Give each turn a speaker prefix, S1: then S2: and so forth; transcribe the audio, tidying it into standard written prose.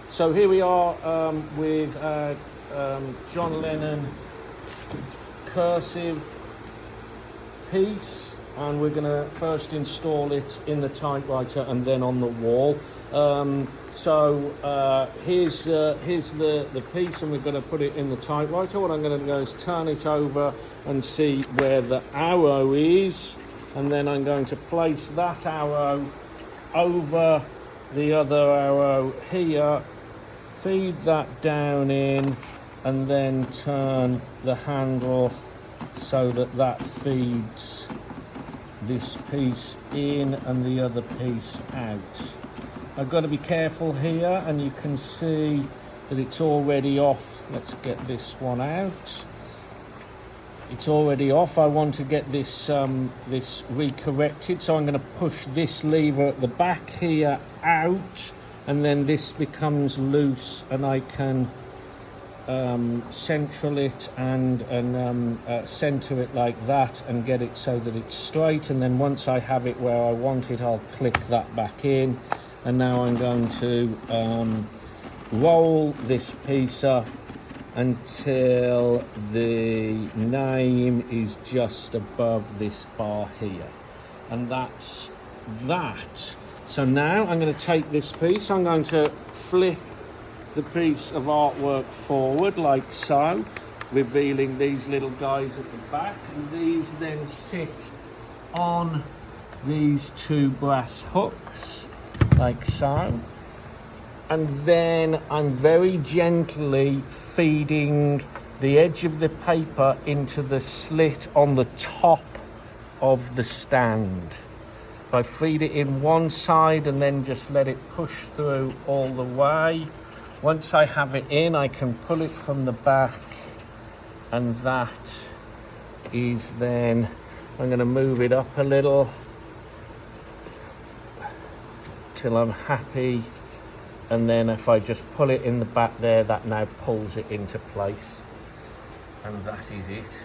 S1: So here we are with John Lennon cursive piece, and we're going to first install it in the typewriter and then on the wall. Here's the piece, and we're going to put it in the typewriter. What I'm going to do is turn it over and see where the arrow is, and then I'm going to place that arrow over the other arrow here, feed that down in, and then turn the handle so that that feeds this piece in and the other piece out. I've got to be careful here, and you can see that it's already off. Let's get this one out. It's already off. I want to get this this recorrected, so I'm going to push this lever at the back here out, and then this becomes loose, and I can central it and center it like that and get it so that it's straight. And then once I have it where I want it, I'll click that back in. And now I'm going to roll this piece up until the name is just above this bar here, and that's that. So now I'm going to take this piece, I'm going to flip the piece of artwork forward like so, revealing these little guys at the back, and these then sit on these two brass hooks like so. And then I'm very gently feeding the edge of the paper into the slit on the top of the stand. I feed it in one side and then just let it push through all the way. Once I have it in, I can pull it from the back, and that is then, I'm going to move it up a little till I'm happy. And then if I just pull it in the back there, that now pulls it into place. And that is it.